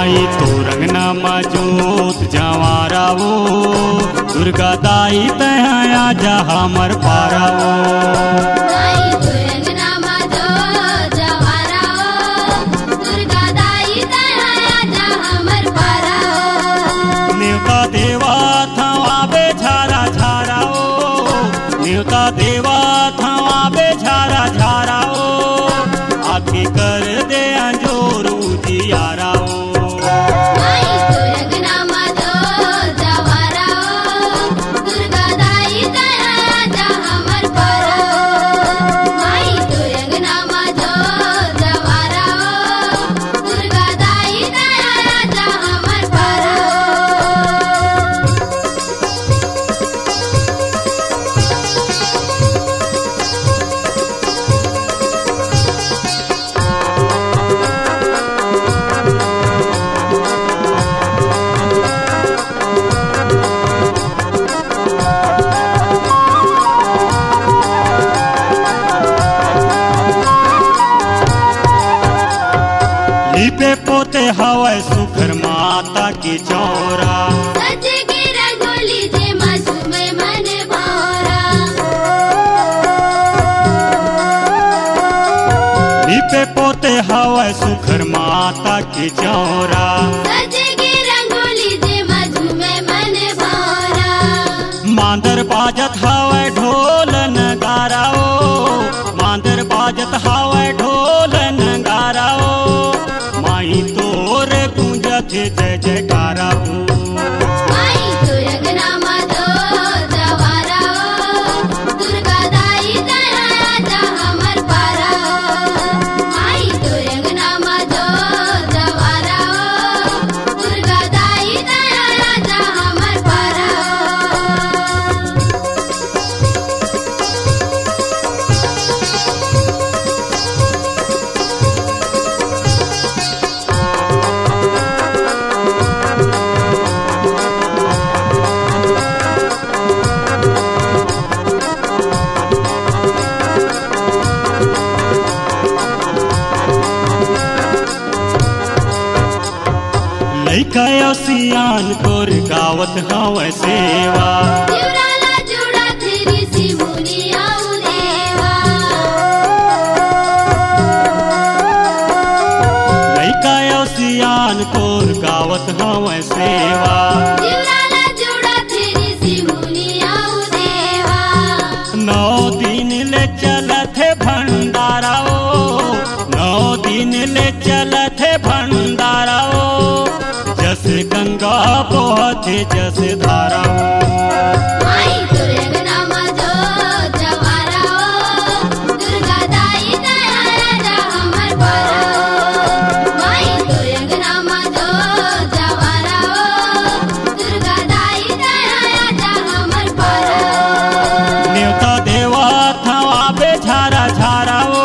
माई तोरंगना मजूत जवारावो दुर्गा दाई तया आजा हमर पारावो। माई तोरंगना मजूत जवारावो दुर्गा दाई तया आजा हमर पारावो। नेवता देवा थवा बेझारा झाराओ नेवता देवा थवा बेझारा झाराओ आखी कर दे अंजोर उजियाराओ। माई तोरंगना मजूत जवारावो दुर्गा दाई तया आजा हमर पारावो। माई तोरंगना मजूत जवारावो दुर्गा दाई तया आजा हमर पारावो। लिपे पोते हवै सुखर माता की चौरा सज के रंगोली जे मधुमे मन भौरा। लिपे पोते हवै सुखर माता की चौरा सज के रंगोली जे मधुमे मन भौरा। मांदर बाजत हवै ढोल नगाराओ मांदर बाजत हवै ढोल नगाराओ माई तोर गूंजत जय जयकाराओ। माई तोरंगना मजूत जवारावो दुर्गा दाई तया आजा हमर पारावो। माई तोरंगना मजूत जवारावो दुर्गा दाई तया आजा हमर पारावो। लइका सियान तोर गावत हवै सेवा शिवराला जुड़ा थे ऋषि मुनि आउ देवा। लइका सियान तोर गावत हवै सेवा शिवराला जुड़ा थे ऋषि मुनि आउ देवा। 9 दिन ले चलत है भंडाराओ 9 दिन ले चलत है भंडाराओ जस गंगा बहत जस धाराओ। माई तोरंगना मजूत जवारावो दुर्गा दाई तया आजा हमर पारावो। माई तोरंगना मजूत जवारावो दुर्गा दाई तया आजा हमर पारावो। नेवता देवा थवा बेझारा झाराओ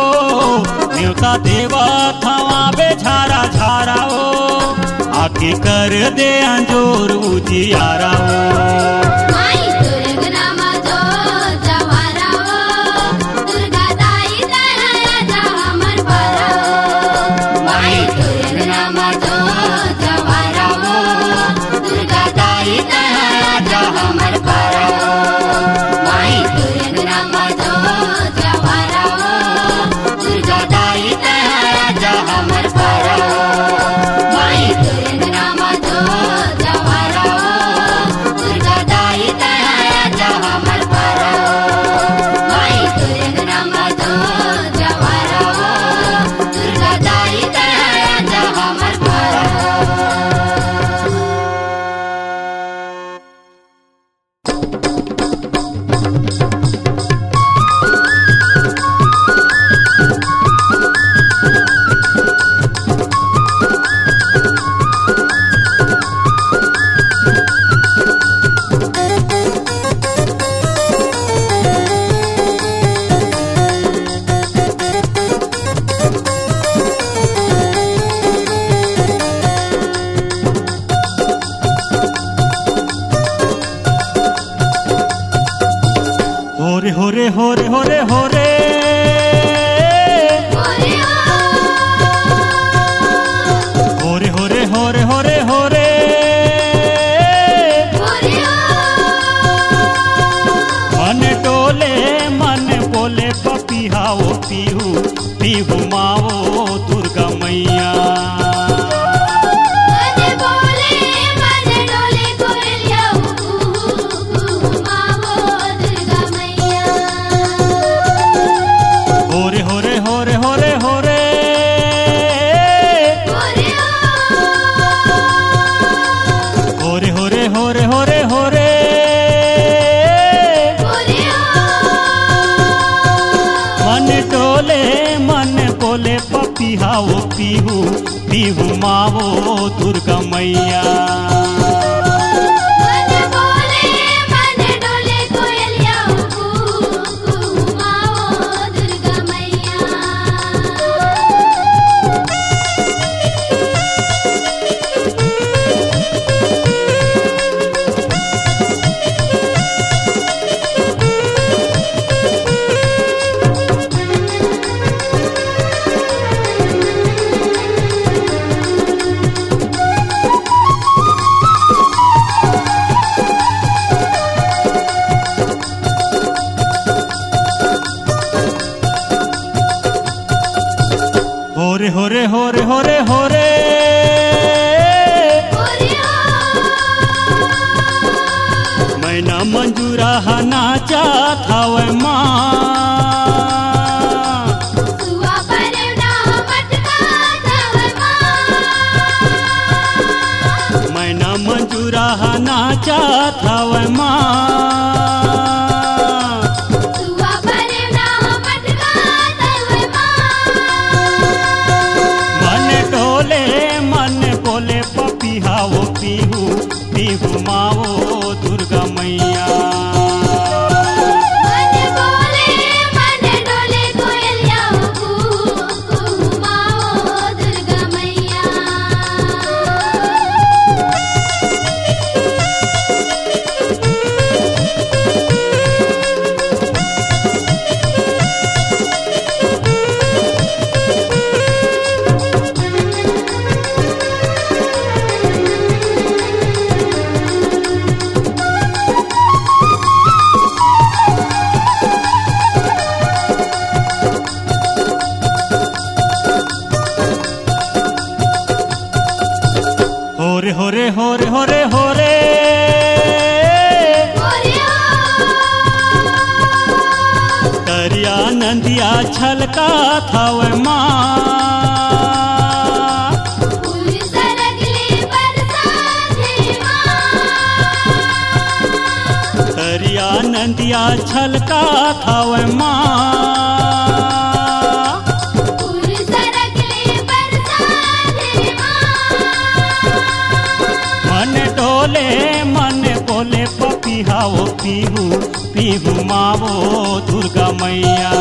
नेवता देवा थवा बेझारा झाराओ आखी कर दे अंजोर उजियाराओ। माई तोरंगना मजूत जवारावो दुर्गा दाई तया आजा हमर पारावो। माई तोरंगना मजूत जवारावो दुर्गा दाई तया आजा हमर पारावो। माई तोरंगना मजूत जवारावो दुर्गा दाई तया आजा हमर पारावो। माई तोरंगना मजूत जवारावो दुर्गा दाई तया आजा हमर पारावो। माई तोरंगना मजूत जवारावो दुर्गा दाई तया आजा हमर पारावो। होरे होरे होरे होरे होरे होरे होरे होरे होरे पपिहाओ पीहू पीहू मावो दुर्गा मैया। मन बोले मन डोले कोयलिया कुहू माओ दुर्गा मैया। होरे होरे होरे होरे होरे मैना मंजूरा नाचा थावे माँ। सुआ परवना मटका थावे माँ। मैना मंजूरा नाचा थावे माँ। सुआ परवना मटका थावे माँ। मन डोले मन बोले पपिहाओ पीहू पीहू मावो दुर्गा मैया। मन बोले मन डोले कोयलिया कुहू माओ दुर्गा मैया। होरे होरे होरे होरे होरे दरिया नंदिया छलका थावे माँ। फूल सरगले बरसात माँ। दरिया नंदिया छलका थावे माँ। फूल सरगले बरसात माँ। मन डोले मन बोले पपिहाओ पीहू पीहू मावो दुर्गा मैया।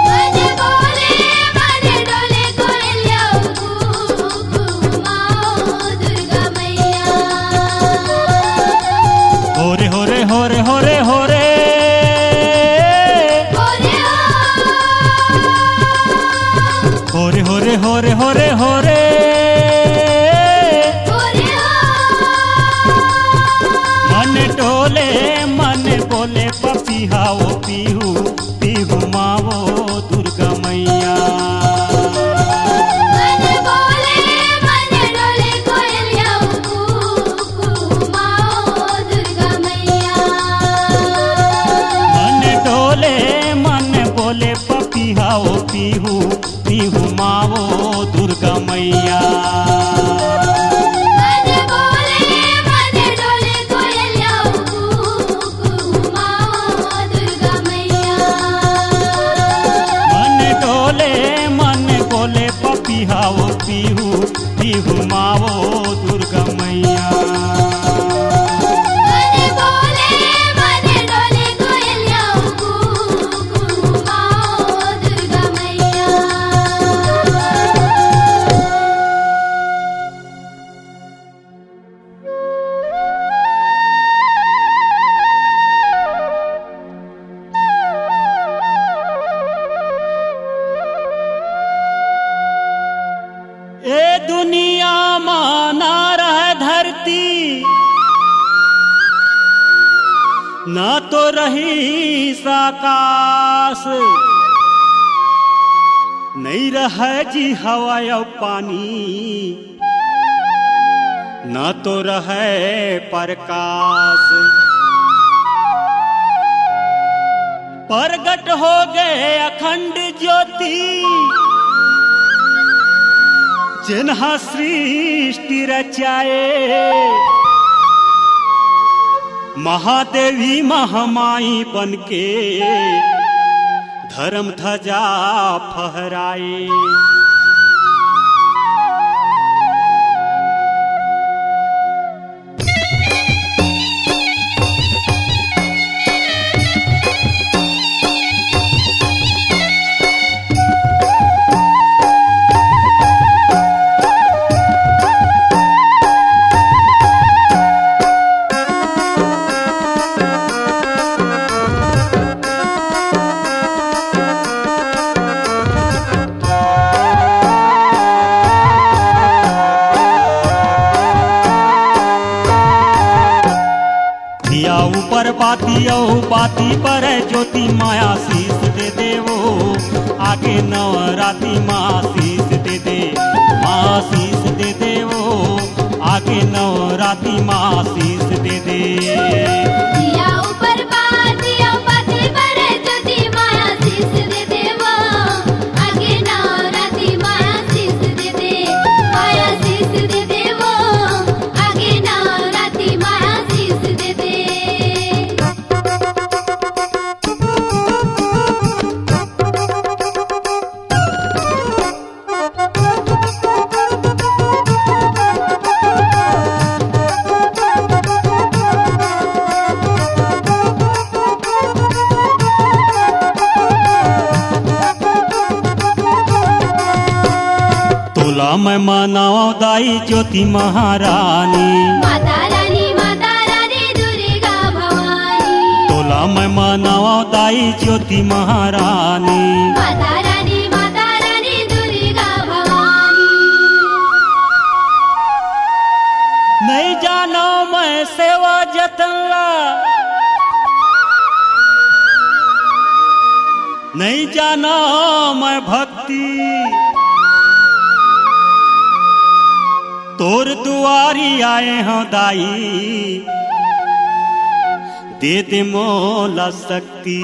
मन बोले मन डोले कोयलिया कुहू माओ दुर्गा मैया। होरे होरे होरे होरे होरे होरे होरे होरे होरे होरे मन डोले मन बोले पपिहाओ पीहू पीहू मावो दुर्गा मैया। मन बोले मन डोले कोयलिया कुहू माओ दुर्गा मैया। मन डोले मन बोले पपिहाओ पीहू पीहू मावो दुर्गा मैया। मन बोले मन डोले कोयलिया कुहू माओ दुर्गा मैया। मन डोले मन बोले पपिहाओ पीहू पीहू मावो दुर्गा मैया। मन बोले मन डोले कोयलिया कुहू माओ दुर्गा मैया। ए दुनिया माना रह धरती ना तो रही साकाश। नहीं रहे जी हवा और पानी ना तो रहे प्रकाश। प्रगट हो गए अखंड ज्योति जिन्हा सृष्टि रचाए। महादेवी महामाई बनके धर्म ध्वजा फहराए। दिया ऊपर बाती बाती पर ज्योति माया शीश दे देवो, आगे नवराती माँ शीश दे दे, माँ शीश दे देवो, आगे नवराती माँ शीश दे दे। दिया ऊपर बाती पर ज्योति माया शीश दे देवो, आगे नवराती माया शीश दे दे, माया शीश दे देवो, आगे नवराती माया शीश दे दे। तोला मैं मनाओ दाई ज्योति महारानी, माता रानी दुर्गा भवानी। तोला मैं मनाओ दाई ज्योति महारानी, माता रानी दुर्गा भवानी। नहीं जानो मैं सेवा जतनला, नहीं जाना मैं भक्ति, तोर दुआरी आए हो दाई, दे दे मोला शक्ति।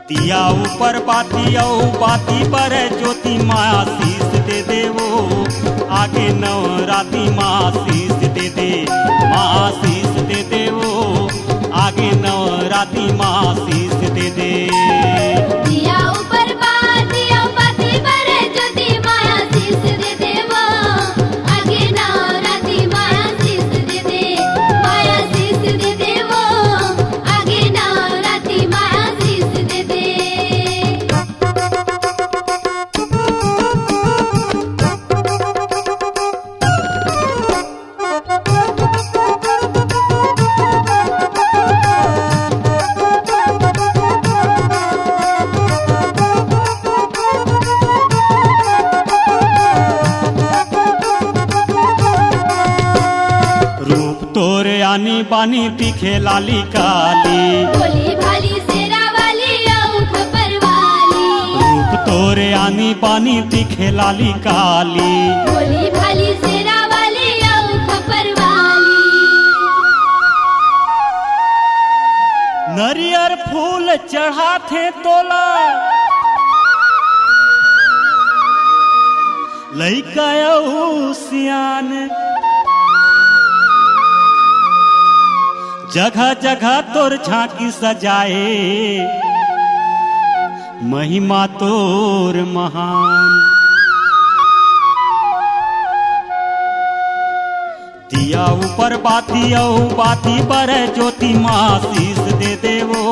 दिया ऊपर बाती पर ज्योति माँ शीश दे देवो, आगे नवराती माँ शीश दे दे, माँ शीश दे देवो, आगे नवराती माँ शीश दे दे। दिया ऊपर बाती पर ज्योति माया शीश दे देवो, आगे नवराती माया शीश दे दे, माया शीश दे देवो, आगे नवराती माया शीश दे दे। रूप तोरे आनी बानी तीखे लाली काली, भोली भाली शेरा वाली औख पर वाली। रूप तोरे आनी बानी तीखे लाली काली, भोली भाली शेरा वाली औख पर वाली। नरियर फूल चढ़ाथे तोला, लइका अऊ सियान, जगह जगह तोर झांकी सजाए, महिमा तोर महान। दिया ऊपर बाती पर ज्योति माँ शीश दे देवो,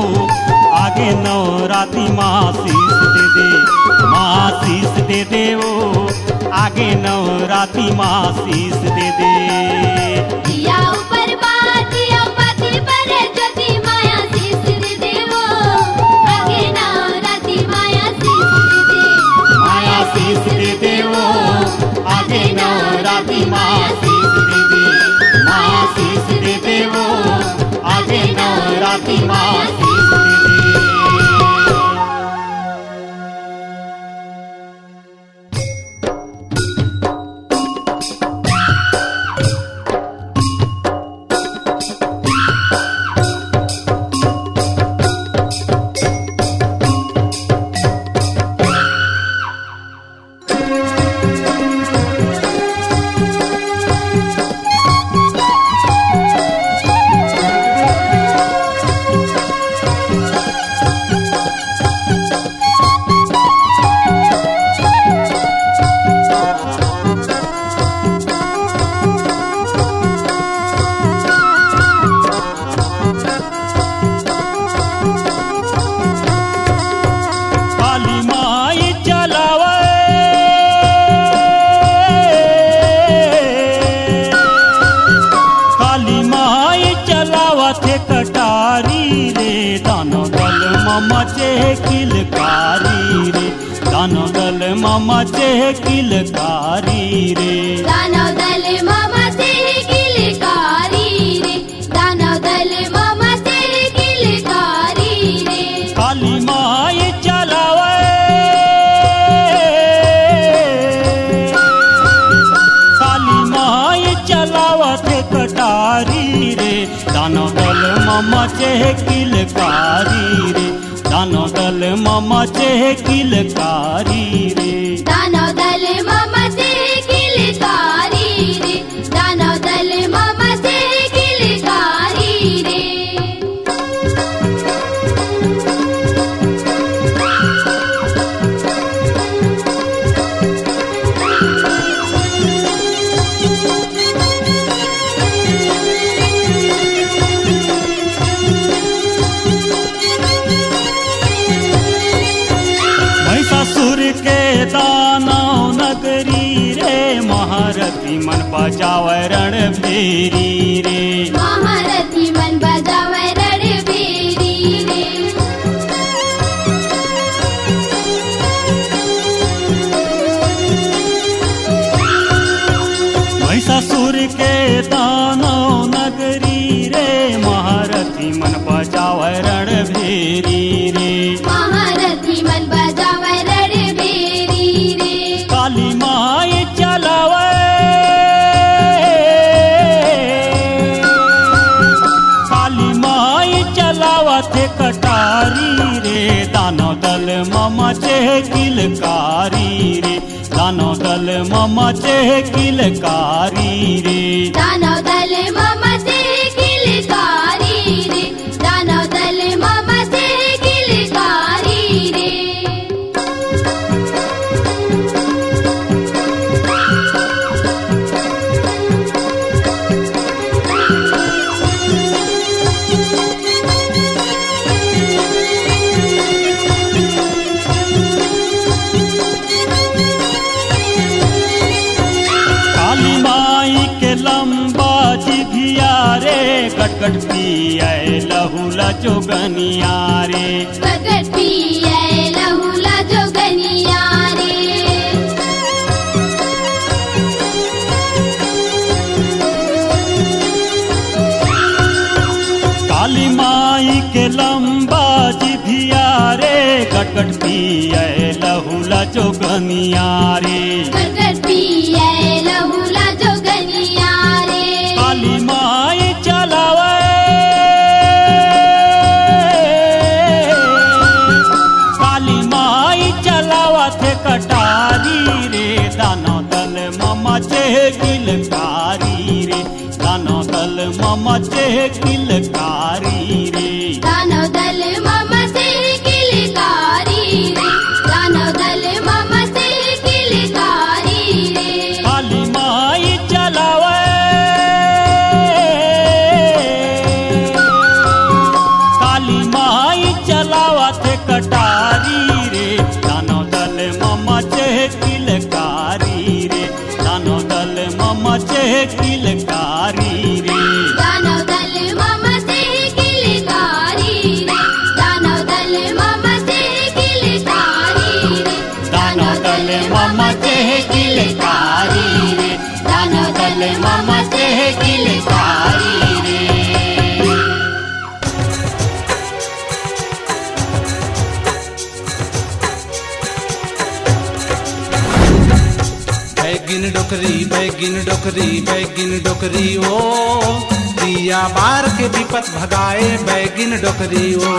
आगे नवराती माँ शीश दे दे, माँ शीश दे देवो, आगे नवराती माँ शीश दे दे। दिया ऊपर बाती पर ज्योति माया शीश दे देवो, आगे नवराती माया शीश दे दे, माया शीश दे देवो, आगे नवराती माया शीश दे दे, माया शीश दे देवो, आगे नवराती माया शीश दे दे। थे कटारी रे, दानव दल मचे किलकारी रे, दानव दल मचे किलकारी रे। दानव दल मचे किलकारी रे, दानव दल मचे किलकारी रे। काली माई चलावे, काली माई चलावते कटारी रे, दानव दल मचे किलकारी रे, दानव दल मचे किलकारी रे। दानव दल मचे किलकारी रे, दानव दल मचे किलकारी रे। महिषासुर के दानव नगरी रे, महारथी मन बजावे रणभेरी रे, महारथी मन बजावे रणभेरी रे। महिषासुर के दानव नगरी रे, महारथी मन बजावे रणभेरी रे, महारथी मन बजावे रणभेरी रे। काली माई चलावे, काली माई चलावते कटारी रे, दानव दल मचे किलकारी रे, दानव दल मचे किलकारी रे। दानव दल मचे किलकारी रे, दानव दल मचे किलकारी रे। काली माई के लंबा जिभिया रे, कटकट पिए लहुला जोगनिया रे, कटकट पिए लहुला जोगनिया रे। काली माई के लंबा जिभिया रे, कटकट पिए लहुला जोगनिया रे, कटकट पिए लहुला जोगनिया रे। काली माई चलावे, काली माई चलावते कटारी रे, दानव दल मचे किलकारी रे, दानव दल मचे किलकारी रे। दानव दल मचे किलकारी रे, दानव दल मचे किलकारी रे। काली माई चलावे, काली माई चलावते कटारी रे, दानव दल मचे किलकारी रे, दानव दल मचे किलकारी रे। दानव दल मचे किलकारी रे, दानव दल मचे किलकारी रे। दानव दल मचे किलकारी रे, दानव दल मचे किलकारी रे। बैगिन डोकरी बैगिन डोकरी बैगिन डोकरी ओ, दिया बार के विपत भगाए बैगिन डोकरी ओ।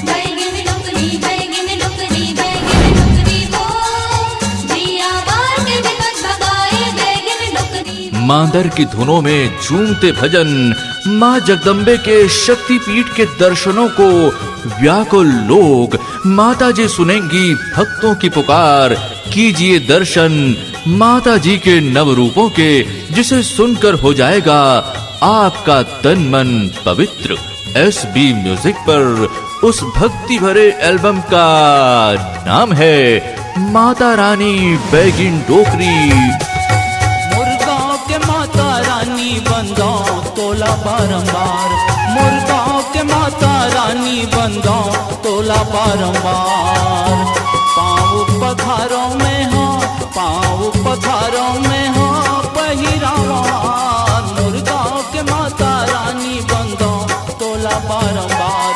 बैगन डोकरी बैगन डोकरी बैगन डोकरी ओ, दिया बार के विपत भगाए बैगन डोकरी। मांदर की धुनों में झूमते भजन, माँ जगदम्बे के शक्तिपीठ के दर्शनों को व्याकुल लोग। माता जी सुनेंगी भक्तों की पुकार, कीजिए दर्शन माता जी के नव रूपों के, जिसे सुनकर हो जाएगा आपका तन मन पवित्र। SB म्यूजिक पर उस भक्ति भरे एल्बम का नाम है माता रानी बैगिन डोकरी। मुर्गांव के माता रानी बंदा तोला बारंबार, रानी बंदो तोला बारंबार। पाँव पधारों में हो, पाँव पधारों में हो पहिरावार। मुर्गांव के माता रानी बंदो तोला बारंबार।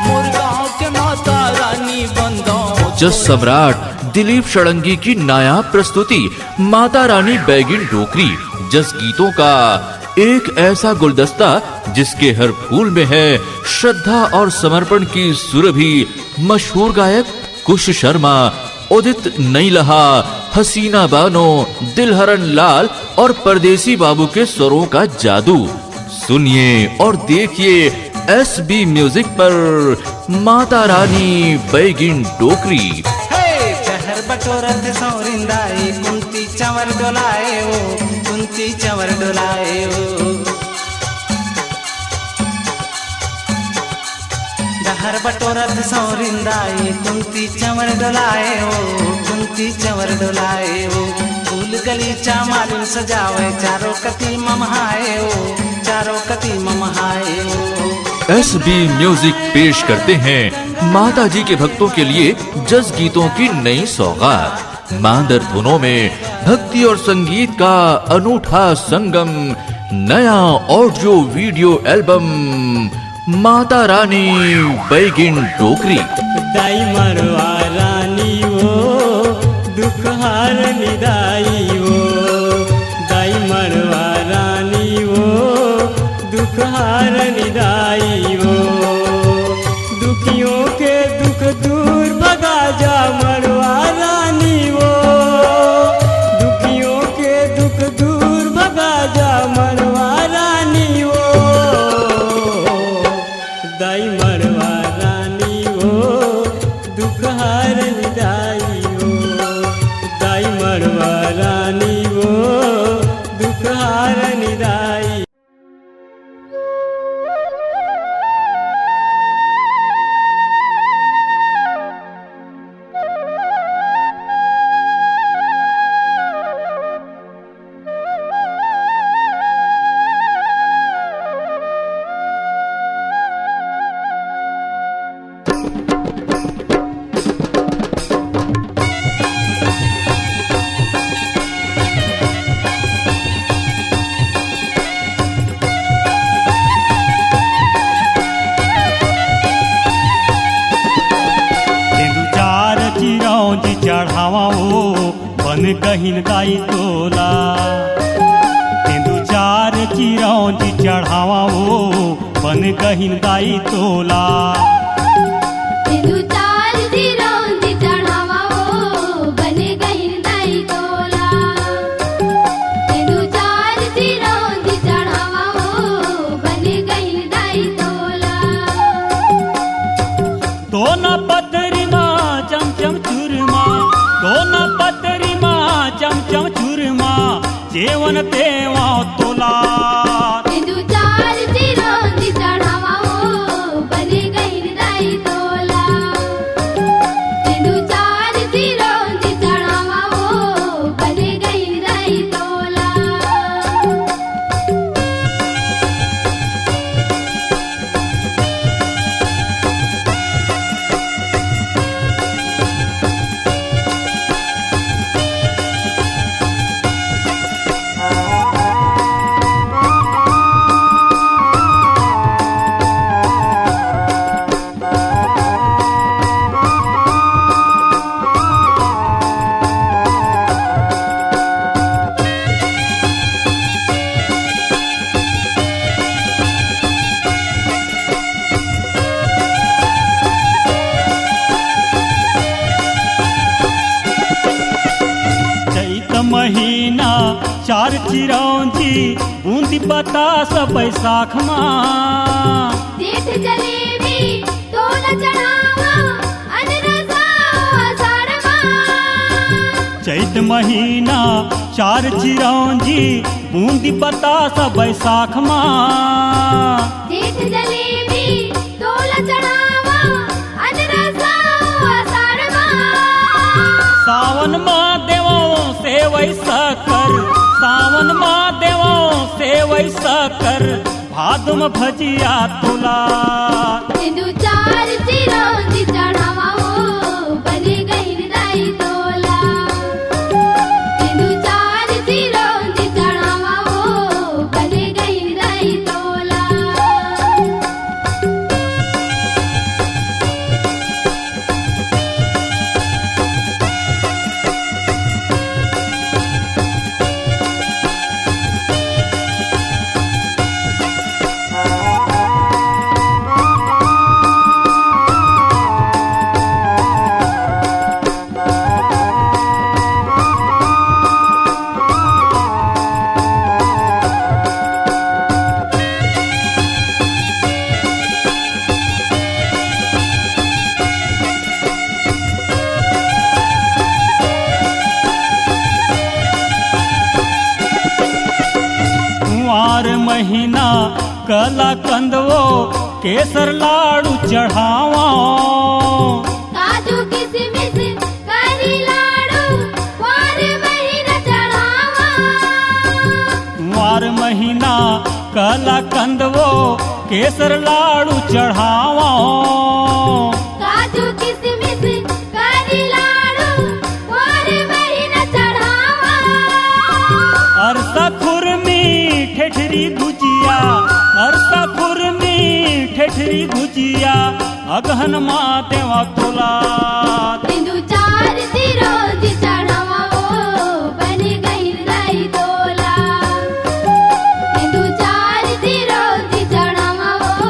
मुर्गांव के माता रानी बंदो। जस सम्राट दिलीप षडंगी की नायाब प्रस्तुति माता रानी बैगिन डोकरी जस गीतों का एक ऐसा गुलदस्ता जिसके हर फूल में है श्रद्धा और समर्पण की सुरभि। मशहूर गायक कुश शर्मा, उदित नईलहा, हसीना बानो, दिलहरन लाल और परदेसी बाबू के स्वरों का जादू। सुनिए और देखिए SB म्यूजिक पर माता रानी बैगिन डोकरी। शहर बटोरत सौरिंदाई कुंती चंवर डोलाए ओ, कुंती चंवर डोलाए ओ। शहर बटोरत सौरिंदाई कुंती चंवर डोलाए ओ, कुंती चंवर डोलाए ओ। फूल गलीचा मालिन सजावे चारों कती ममहाए ओ, चारों कती ममहाए ओ। SB म्यूजिक पेश करते हैं माता जी के भक्तों के लिए जस गीतों की नई सौगात। मांदर धुनों में भक्ति और संगीत का अनूठा संगम। नया audio video album Mata Rani बैगिन डोकरी। दाई मरवा रानी वो दुख हारनी दाई वो, दाई मरवा रानी वो दुख हारनी दाई वो। दुखियों के दुख दूर भगा जा मरवा रानी वो, दुखियों के दुख दूर भगा जा मरवा रानी वो। दाई मरवा रानी वो दुख हारनी दाई वो, दाई मरवा रानी वो दुख हारनी दाई। चढ़ावा बन कहिन दाई तोला। तेंदु चार चिरौंजी चढ़ावा बन कहिन दाई तोला। तेंदु चार चिरौंजी चढ़ावा बन कहिन दाई तोला। तेंदु चार चिरौंजी चढ़ावा बन कहिन दाई तोला। तो न पतरी माँ चमचम चूरमा, तो न पतरी माँ चमचम चूरमा जेवन तेवा तोला। तेंदु चार चिरौंजी चढ़ावा बन कहिन दाई तोला। तेंदु चार चिरौंजी चढ़ावा बन कहिन दाई तोला। महीना चार चिरौंजी बूंदी बतास बैसाख माँ। जेठ जलेबी तोला चढ़ावा अनरसा आषाढ़ माँ। चैत महीना चार चिरौंजी बूंदी बतास बैसाख माँ। जेठ जलेबी तोला चढ़ावा अनरसा आषाढ़ माँ। सावन माँ देवों से वैसा कर, सावन माँ देवों से वैसा कर भादम भजिया तोला। सिंधु चार चिरौंजी चढ़ावा हो बने गई दाई तोला। सिंधु चार चिरौंजी चढ़ावा हो बने गई दाई तोला। कुंवार महीना कला कंदवो केसर लाडू चढ़ावा। काजू किशमिश करी लाडू कुंवार महीना चढ़ावा। कुंवार महीना कला कंदवो केसर लाडू चढ़ावा। काजू किशमिश करी लाडू कुंवार महीना चढ़ावा। अरसा खुरमी ठेठरी गुजिया, अरसा खुरमी ठेठरी गुजिया, अगहन माँ देवा तोला। सिंधु चार चिरौंजी चढ़ावा हो बने गई दाई तोला। सिंधु चार चिरौंजी चढ़ावा हो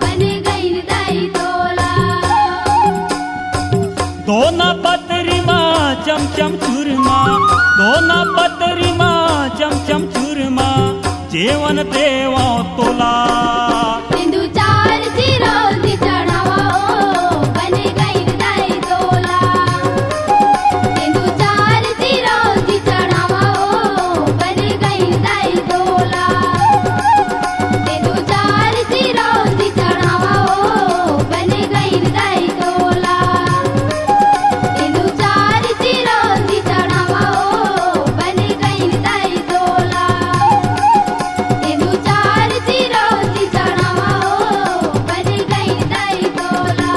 बने गई दाई तोला। दोना पतरी माँ चमचम चूरमा, दोना पतरी माँ चमचम चूरमा, जेवन देवा तोला। सिंधु चार चिरौंजी चढ़ावा हो बने गई दाई तोला। सिंधु चार चिरौंजी चढ़ावा हो बने गई दाई तोला। सिंधु चार चिरौंजी चढ़ावा हो बने गई दाई तोला। सिंधु चार चिरौंजी चढ़ावा हो बने गई दाई तोला। सिंधु चार चिरौंजी चढ़ावा हो बने गई दाई तोला।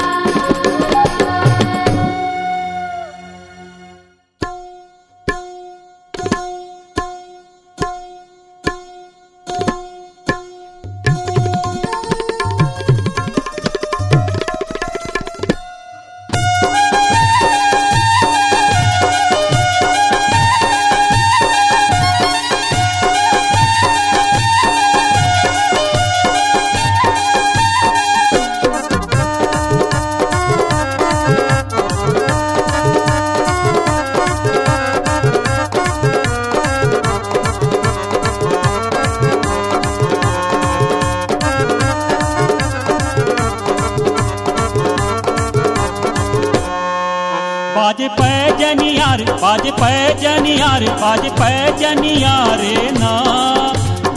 बाजे पैजनियार, बाजे पैजनियार, बाजे पैजनियार ना।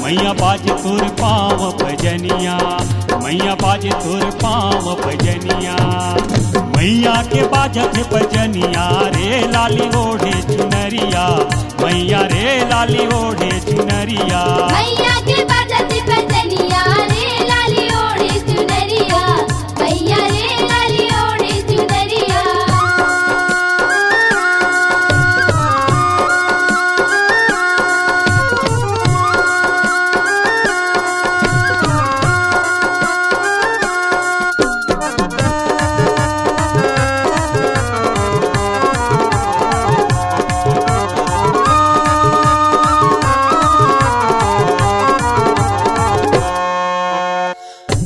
मैया बाजे तोर पाँव भजनिया, मैया बाजे तोर पाँव भजनिया। मैया के बाजत भजनिया रे लाली ओढ़े चुनरिया, मैया रे लाली ओढ़े चुनरिया। मैया के बाजत भजनिया रे लाली ओढ़े चुनरिया, मैया रे लाली ओढ़े चुनरिया।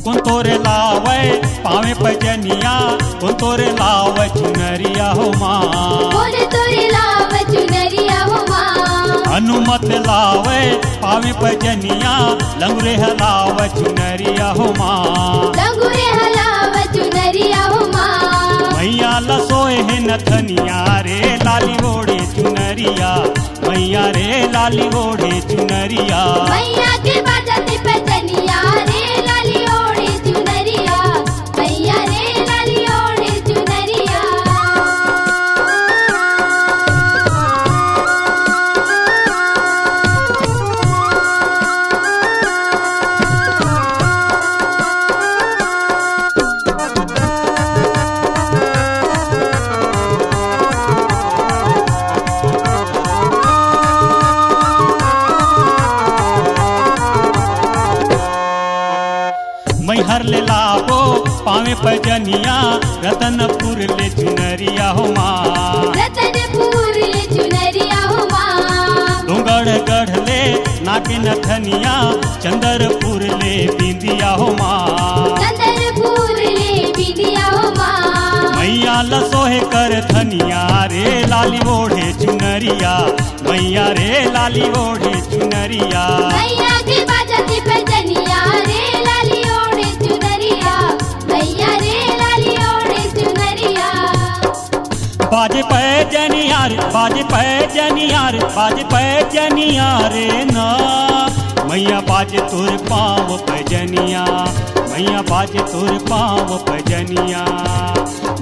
कौन तोरे लावे पावे भजनिया, कौन तोरे लावे चुनरिया हो माँ। बोले तोरे लाव चुनरिया हो माँ। हनुमत लावे पावे भजनिया, लंगरे हलावे चुनरिया हो माँ। लंगूरे हलाव चुनरिया हो माँ। मैया लसोए है नथनिया रे लाली ओढ़े चुनरिया, मैया रे लाली ओढ़े चुनरिया। मैया के बाजत भजनिया रे लाली ओढ़े चुनरिया, मैया रे लाली ओढ़े चुनरिया। लाभो पावे पजनिया रतनपुर ले चुनरिया हो माँ। रतनपुर ले चुनरिया हो माँ। डोंगड़ गढ़ ले नाके नथनिया चंदरपुर ले बिंदिया हो माँ। चंदरपुर ले बिंदिया हो माँ। मैया लसोहे कर धनिया रे लाली ओढ़े चुनरिया। मैया रे लाली ओढ़े चुनरिया। मैया के बाजती पजनिया रे लाली ओढ़े चुनरिया। मैया रे लाली ओढ़े चुनरिया। बाजे पैजनिया रे बाजे पैजनिया रे बाजे पैजनिया रे ना। मैया बाजे तोर पाँव पैजनिया। मैया बाजे तोर पाँव पैजनिया।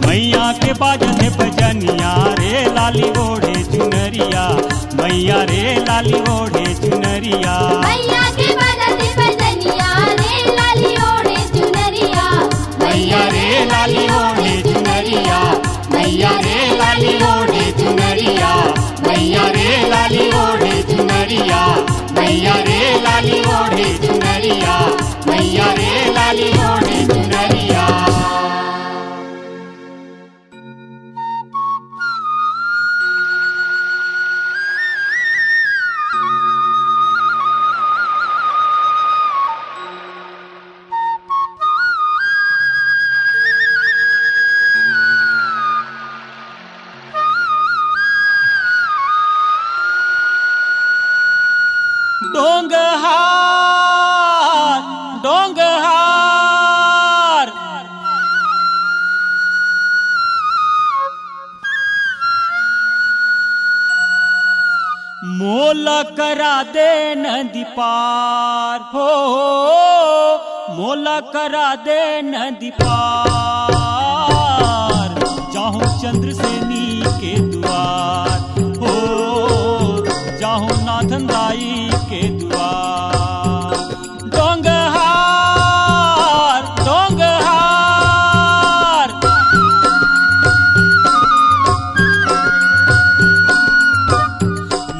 मैया के बाजते पैजनिया रे लाली ओढ़े चुनरिया। मैया रे लाली ओढ़े चुनरिया। मैया के बाजती पजनिया रे लाली ओढ़े चुनरिया। मैया रे लाली ओढ़े चुनरिया। मैया रे लाली ओढ़े चुनरिया। मैया रे लाली ओढ़े चुनरिया। मैया रे लाली ओढ़े चुनरिया। मैया रे लाली ओढ़े चुनरिया। डोंगहार डोंगहार मोल करा दे नदी पार हो। मोल करा दे नदी पार जाहूं चंद्रसेनी के द्वार हो। जाहूं नाथन दाई के द्वार। डोंगहार डोंगहार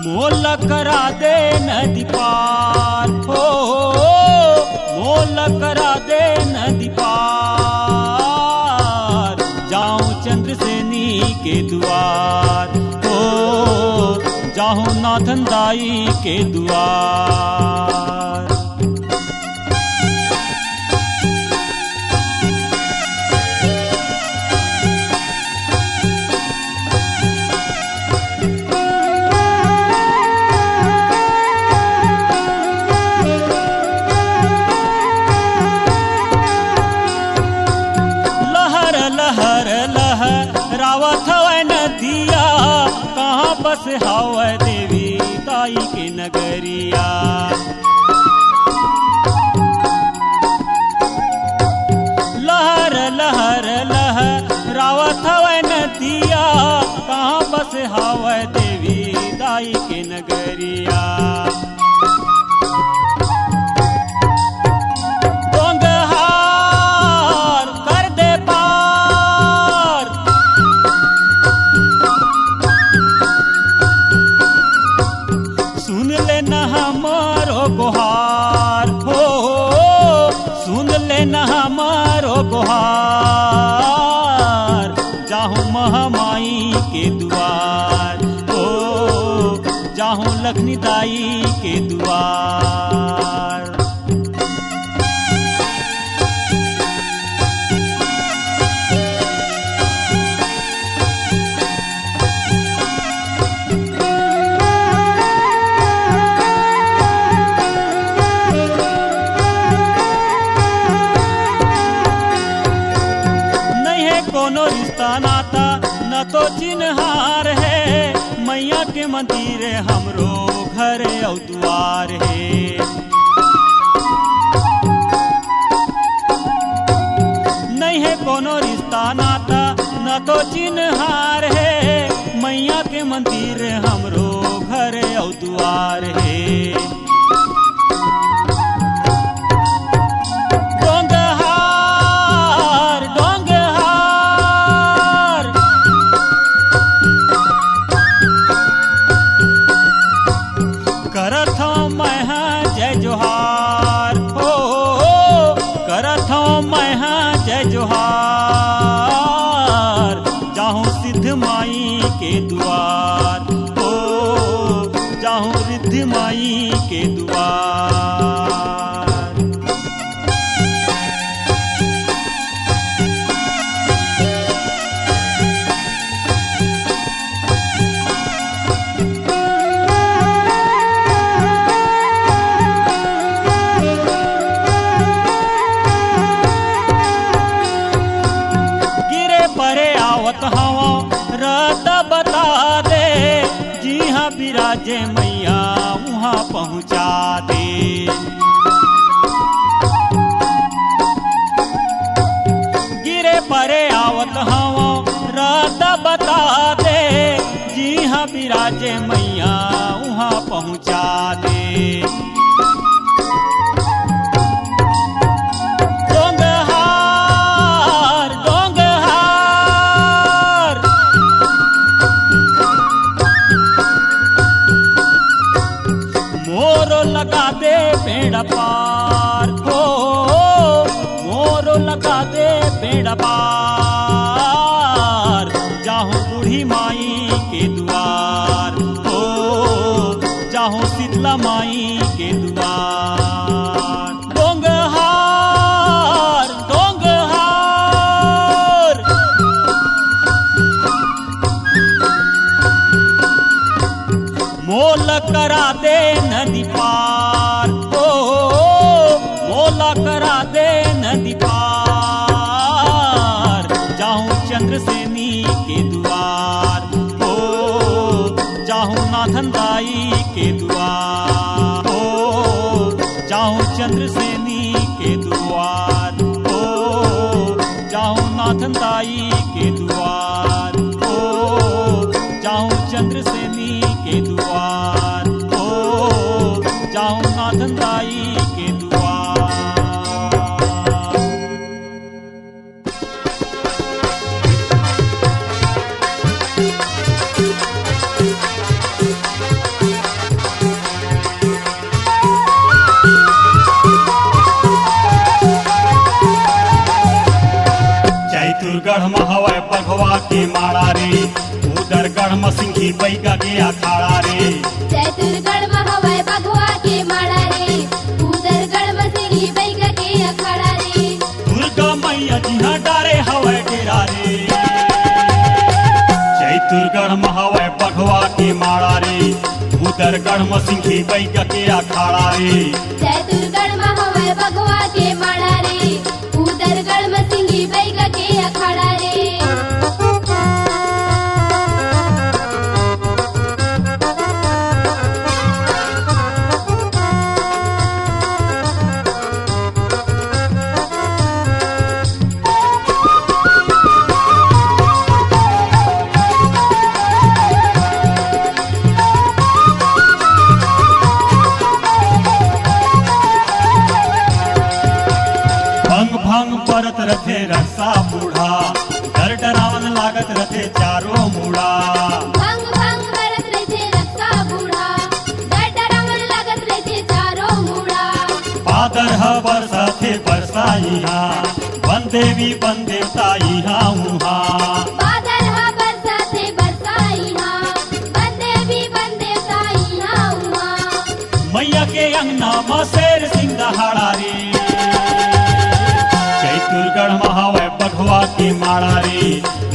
मोल करा दे नदी पार हो। मोल करा दे नदी पार जाऊं चंद्रसेनी के द्वार हो। जाहूं नाथन दाई के द्वार। लहर लहर लहरावत हवै नदिया कहाँ बस हवै देवी ताई के नगरिया। लहर लहर लहरावत हवै नदिया कहाँ बस हवै देवी ताई के नगरिया। डोंगहार कर दे पार सुन ले न हमारो गुहार हो। सुन ले न हमारो गुहार जाहूं महामाई के द्वार हो। जाहूं लखनी दाई के द्वार। कोनो रिश्ता नाता न तो चिन्हार है। मैया के मंदिर हमरो घर औ द्वार है। नहीं है कोनो रिश्ता नाता न तो चिन्हार है। मैया के मंदिर हमरो घर औ द्वार है। करत हूँ मैं जय जोहार, जाहूं सिद्ध माई के दुआर, ओ जाहूं रिद्ध माई के दुआर। रत बता दे, जी हाँ बिराजे मैया वहाँ पहुँचा दे। गिरे परे आवत हवा रत बता दे, जी हाँ बिराजे मैया वहाँ पहुँचा दे। लगा दे बेड़ा पार, हो मोर लगा दे बेड़ा पार, जाहूं बूढ़ी माई के दुआर, हो जाहूं शीतला माई के दुआर। डोंगहार डोंगहार मोल करा दे नदी पार, ओ मोला करा दे नदी पार, जाहूं चंद्रसेनी के दुआर, ओ जाहूं नाथन दाई के दुआर, ओ जाहूं चंद्रसेनी के दुआर, ओ जाहूं नाथन दाई के दुआर, ओ जाहूं चंद्रसेनी के दुआर, ओ जाऊं नाथन दाई के दुआर। चैतुरगढ़ महवै बघवा के माड़ा रे, उदरगढ़ मसिंघी बैगा के अखाड़ा रे। चैतुरगढ़ महवै बघवा के माड़ा रे, उदरगढ़ मसिंघी बैगा के अखाड़ा रे। दुर्गा मैया जिहा डारे हवै डेरा रे। चैतुरगढ़ महवै बघवा के माड़ा रे, उदरगढ़ मसिंघी बैगा के अखाड़ा रे। चैतुरगढ़ महवै बघवा के माड़ा रे, उदरगढ़ मसिंघी बैगा के अखाड़ा रे। परत रथे रसा बूढ़ा, डर डरावन लागत रथे चारों मूढ़ा। भंग भंग परत रथे रसा बूढ़ा, डर डरावन लागत रथे चारों मूढ़ा। पादर ह बरसा थे बरसा यहाँ, बन देवी बन देवता यहाँ उहाँ। पादर ह बरसा थे बरसा यहाँ, बन देवी बन देवता यहाँ उहाँ। मैया के अंगना में शेर सिंह दहाड़ा रे। चैतुरगढ़ महवै बघवा के माड़ा रे,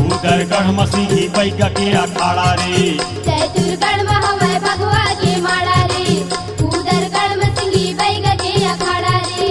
उदरगढ़ मसिंघी बैगा के अखाड़ा रे। चैतुरगढ़ महवै बघवा के माड़ा रे, उदरगढ़ मसिंघी बैगा के अखाड़ा रे।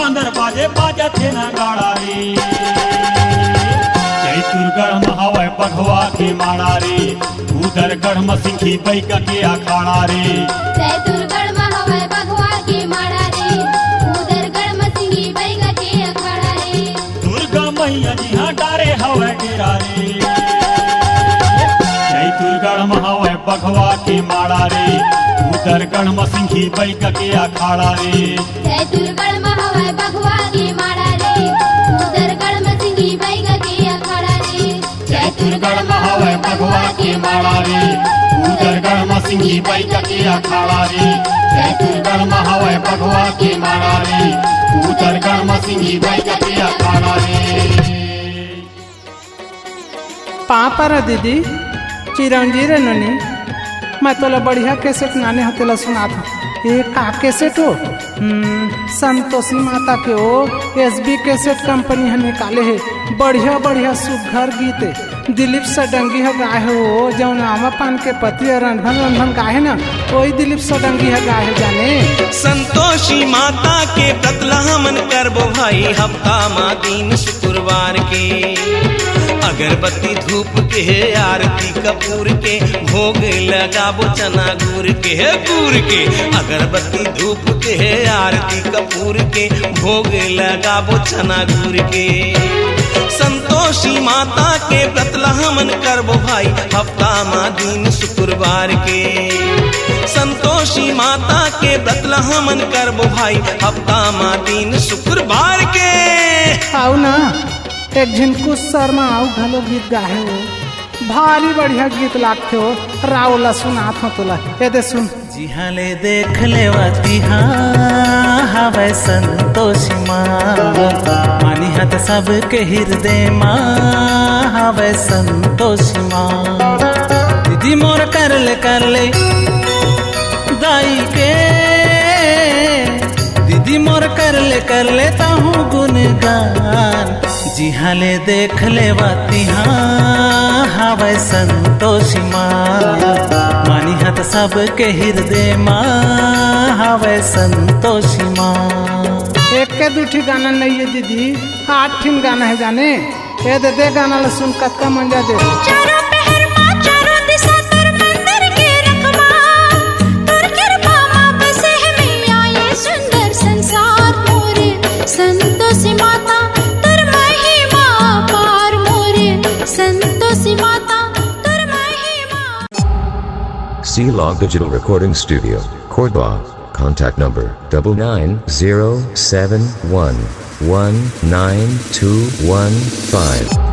अंदर बाजे बाजा थे ना गाड़ा रे चैतुरगढ़ में हवे बघवा के माड़ा रे उदरगढ़ में सिंघी बैक के अखाड़ा रे चैतुरगढ़ में हवे बघवा के माड़ा रे उदरगढ़ में सिंघी बैग के अखाड़ा रे दुर्गा मैया जी हाँ डारे हवे डेरा रे चैतुरगढ़ में हवे बघवा के माड़ा रे उदरगढ़ में सिंघी बैक के अखाड़ा रे चैतुरगढ़ में हवे बघवा के माड़ा रे उदरगढ़ में सिंघी बैग के अखाड़ा रे चैतुरगढ़ में हवे बघवा के माड़ा रे उदरगढ़ में सिंघी बैक के अखाड़ा रे चैतुरगढ़ में हवे बघवा के माड़ा रे उदरगढ़ में सिंघी बैक के अखाड़ा रे पापा दीदी चिरंजी रे ननी मैं तोला बढ़िया कैसेट नाने हतेला सुना था ये का कैसेट हो संतोषी माता के हो एसबी कैसेट कंपनी है निकाले है बढ़िया बढ़िया सुघर गीत दिलीप सडंगी है गाय हो जौन आमा पान के पति रंधन रंधन गाय ना वही दिलीप सडंगी है गाय जाने संतोषी माता के बतला मन करबो भाई हफ्ता मा दिन शुक्रवार के अगरबत्ती धूप के है आरती कपूर के भोग लगाबो चना गुड़ के है गुड़ के अगरबत्ती धूप के है आरती कपूर के भोग लगाबो चना गुड़ के संतोषी माता के बतला मन करबो भाई हफ्ता मा दिन शुक्रवार के संतोषी माता के बतला मन करबो भाई हफ्ता मा दिन शुक्रवार के आओ ना एक झिनकू शर्मा आओ घलो गीत गाहे हो भारी बढ़िया गीत लागते हो रावला सुनात हो तोला ये दे सुन जी हाँ ले देख ले वाती हाँ हवे संतोषी माँ मानी हत सबके हृदय माँ हवे संतोषी माँ दीदी मोर कर ले दाई के दीदी मोर कर ले ताहूँ गुनगान जी हाँ ले देख ले वाती हाँ हवे संतोषी माँ मानी हत सबके हृदय माँ हवे संतोषी माँ एक के दूठी गाना नहीं है दीदी 8 ठिन गाना है जाने ये दे गाना ला सुन कतका मंजा दे चारों पहर मां चारों दिशा तर मंदिर के रखमा तर कृपा मां बसे है मैया ये सुंदर संसार मोरे संतोषी माता तर महिमा पार मोरे संतोषी माता तर महिमा C-Log Digital Recording Studio, Cordoba. Contact number 9907119215.